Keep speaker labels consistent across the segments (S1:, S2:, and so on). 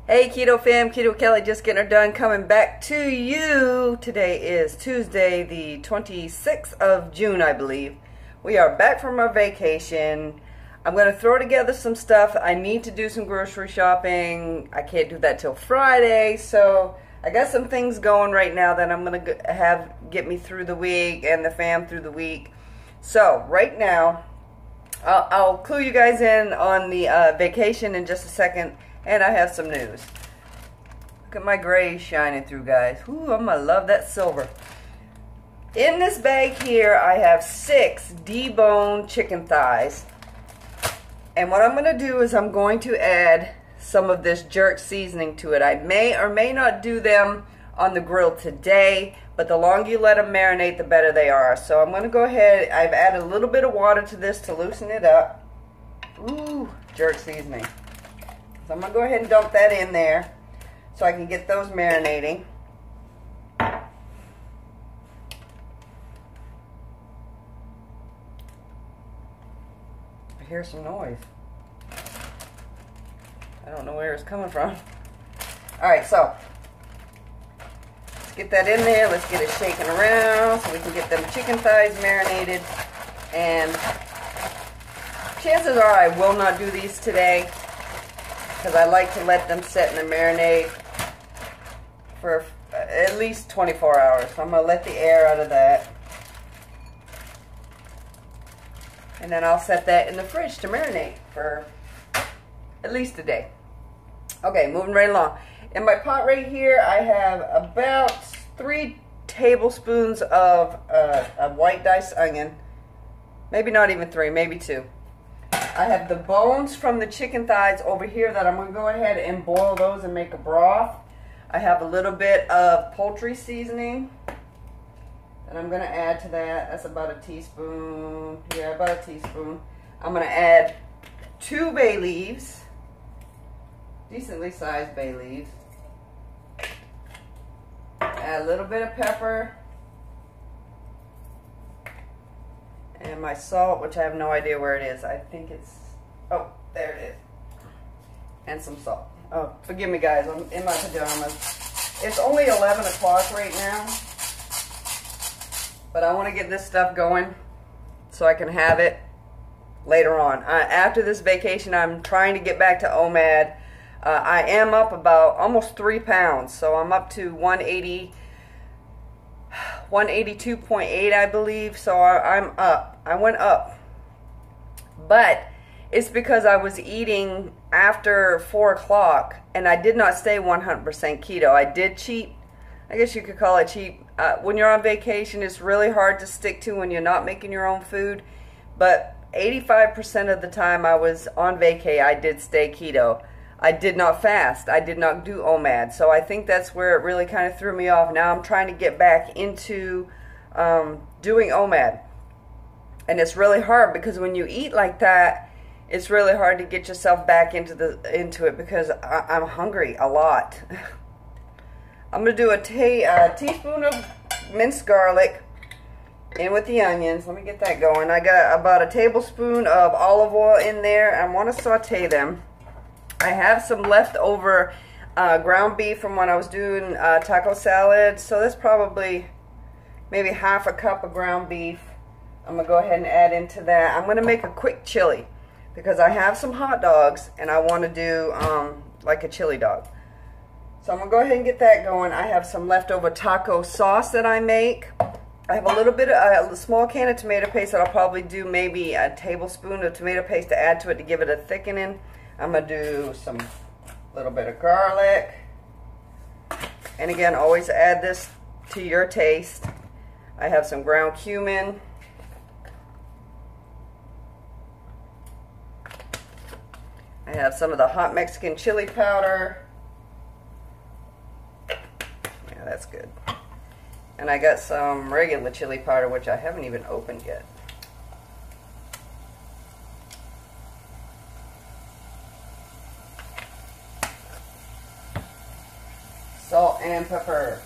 S1: Hey Keto fam, Keto Kelly just getting her done coming back to you. Today is Tuesday the 26th of June, I believe. We are back from our vacation. I'm going to throw together some stuff. I need to do some grocery shopping. I can't do that till Friday, so I got some things going right now that I'm going to have get me through the week and the fam through the week. So right now, I'll clue you guys in on the vacation in just a second. And I have some news. Look at my gray shining through, guys. Ooh, I'm gonna love that silver. In this bag here, I have 6 deboned chicken thighs. And what I'm gonna do is I'm going to add some of this jerk seasoning to it. I may or may not do them on the grill today, but the longer you let them marinate, the better they are. So I'm gonna go ahead, I've added a little bit of water to this to loosen it up. Ooh, jerk seasoning. So I'm going to go ahead and dump that in there so I can get those marinating. I hear some noise. I don't know where it's coming from. Alright, so let's get that in there. Let's get it shaking around so we can get them chicken thighs marinated. And chances are I will not do these today, because I like to let them sit in the marinade for at least 24 hours. So I'm going to let the air out of that. And then I'll set that in the fridge to marinate for at least a day. Okay, moving right along. In my pot right here, I have about 3 tablespoons of white diced onion. Maybe not even 3, maybe 2. I have the bones from the chicken thighs over here that I'm going to go ahead and boil those and make a broth. I have a little bit of poultry seasoning that I'm going to add to that. That's about a teaspoon. Yeah, about a teaspoon. I'm going to add 2 bay leaves, decently sized bay leaves. Add a little bit of pepper. And my salt, which I have no idea where it is. I think it's, oh, there it is. And some salt. Oh, forgive me guys, I'm in my pajamas. It's only 11 o'clock right now. But I want to get this stuff going so I can have it later on. After this vacation, I'm trying to get back to OMAD. I am up about almost 3 pounds. So I'm up to 182.8, I believe. So I'm up. I went up. But it's because I was eating after 4 o'clock and I did not stay 100% keto. I did cheat. I guess you could call it cheat. When you're on vacation, it's really hard to stick to when you're not making your own food. But 85% of the time I was on vacay, I did stay keto. I did not fast. I did not do OMAD. So I think that's where it really kind of threw me off. Now I'm trying to get back into doing OMAD. And it's really hard because when you eat like that, it's really hard to get yourself back into it because I'm hungry a lot. I'm going to do a teaspoon of minced garlic in with the onions. Let me get that going. I got about a tablespoon of olive oil in there. I want to saute them. I have some leftover ground beef from when I was doing taco salad. So that's probably maybe half a cup of ground beef. I'm going to go ahead and add into that. I'm going to make a quick chili because I have some hot dogs and I want to do like a chili dog. So I'm going to go ahead and get that going. I have some leftover taco sauce that I make. I have a little bit of a small can of tomato paste that I'll probably do maybe a tablespoon of tomato paste to add to it to give it a thickening. I'm going to do some little bit of garlic. And again, always add this to your taste. I have some ground cumin. I have some of the hot Mexican chili powder. Yeah, that's good. And I got some regular chili powder, which I haven't even opened yet. Salt and pepper.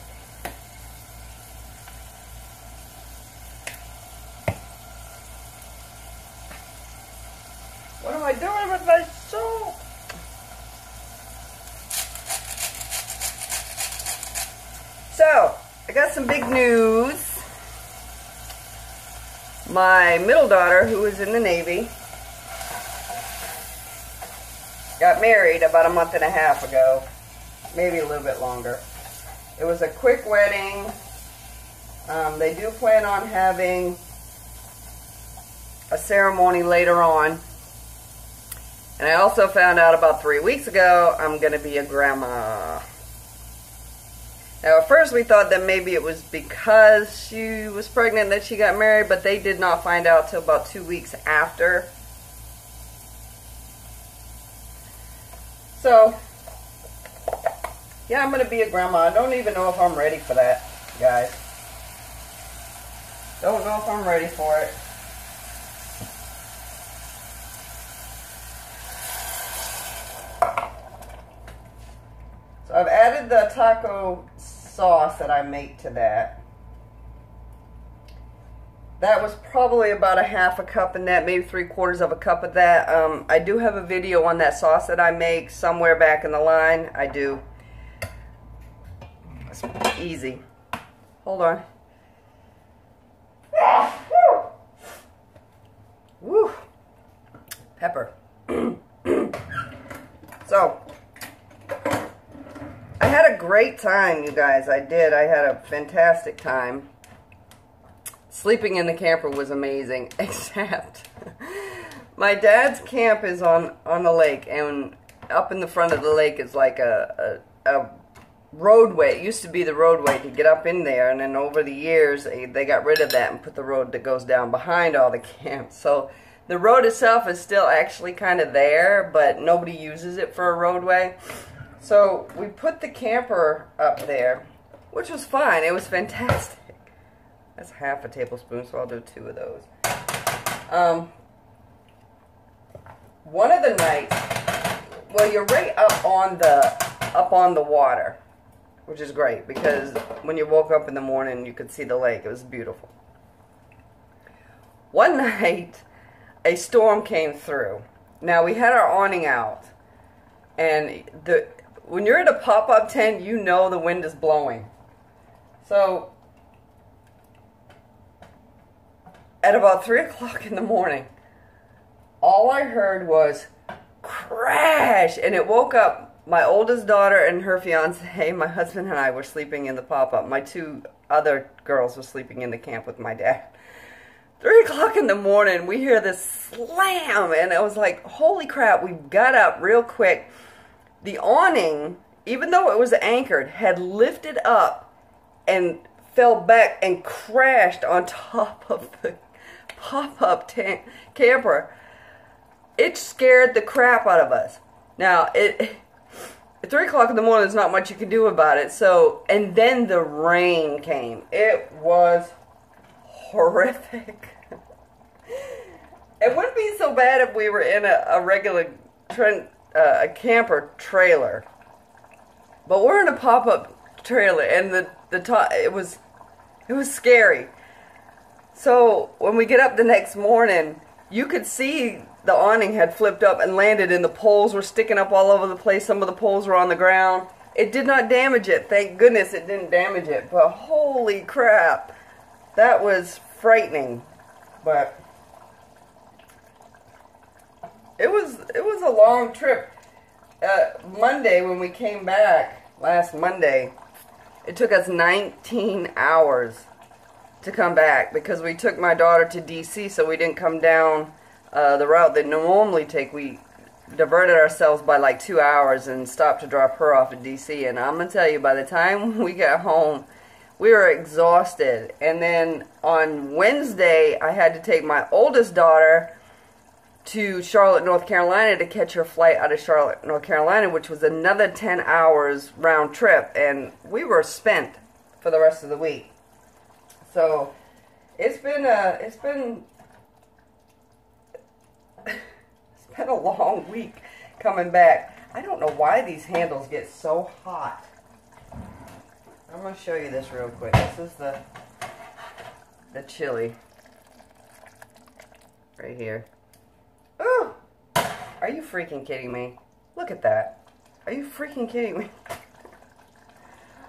S1: What am I doing with my soup? I got some big news. My middle daughter, who was in the Navy, got married about a month and a half ago. Maybe a little bit longer. It was a quick wedding. They do plan on having a ceremony later on. And I also found out about 3 weeks ago I'm going to be a grandma. Now at first we thought that maybe it was because she was pregnant that she got married, but they did not find out till about 2 weeks after. So, yeah, I'm going to be a grandma. I don't even know if I'm ready for that, guys. Don't know if I'm ready for it. So I've added the taco sauce that I make to that. That was probably about a half a cup in that, maybe 3/4 of a cup of that. I do have a video on that sauce that I make somewhere back in the line. I do. It's easy. Hold on. Woo. Pepper. So, I had a great time, you guys. I did. I had a fantastic time. Sleeping in the camper was amazing, except my dad's camp is on the lake, and up in the front of the lake is like a roadway. It used to be the roadway to get up in there, and then over the years they got rid of that and put the road that goes down behind all the camps. So the road itself is still actually kind of there, but nobody uses it for a roadway. So we put the camper up there, which was fine. It was fantastic. That's half a tablespoon, so I'll do 2 of those. One of the nights, well, you're right up on the water, which is great because when you woke up in the morning, you could see the lake. It was beautiful. One night, a storm came through. Now we had our awning out, and when you're in a pop-up tent, you know the wind is blowing. So at about 3 o'clock in the morning, all I heard was crash, and it woke up my oldest daughter and her fiance. My husband and I were sleeping in the pop-up. My 2 other girls were sleeping in the camp with my dad. 3 o'clock in the morning, we hear this slam, and I was like, holy crap. We got up real quick. The awning, even though it was anchored, had lifted up and fell back and crashed on top of the pop-up camper. It scared the crap out of us. Now, at 3 o'clock in the morning, there's not much you can do about it. So, and then the rain came. It was horrific. It wouldn't be so bad if we were in a regular a camper trailer, but we're in a pop-up trailer, and it was scary. So when we get up the next morning, you could see the awning had flipped up and landed, and the poles were sticking up all over the place. Some of the poles were on the ground. It did not damage it. Thank goodness it didn't damage it. But holy crap, that was frightening. But it was a long trip. Monday, when we came back, last Monday, it took us 19 hours to come back because we took my daughter to D.C., so we didn't come down the route they normally take. We diverted ourselves by like 2 hours and stopped to drop her off at D.C., and I'm going to tell you, by the time we got home, we were exhausted. And then on Wednesday, I had to take my oldest daughter to Charlotte, North Carolina to catch her flight out of Charlotte, North Carolina, which was another 10 hours round trip, and we were spent for the rest of the week. So it's been a long week coming back. I don't know why these handles get so hot. I'm going to show you this real quick. This is the chili right here. Ooh! Are you freaking kidding me? Look at that. Are you freaking kidding me?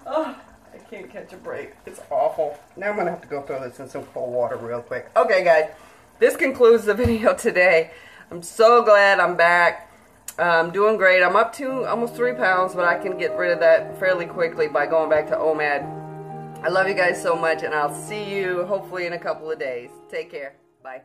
S1: Oh, I can't catch a break. It's awful. Now I'm going to have to go throw this in some cold water real quick. Okay, guys. This concludes the video today. I'm so glad I'm back. I'm doing great. I'm up to almost 3 pounds, but I can get rid of that fairly quickly by going back to OMAD. I love you guys so much, and I'll see you hopefully in a couple of days. Take care. Bye.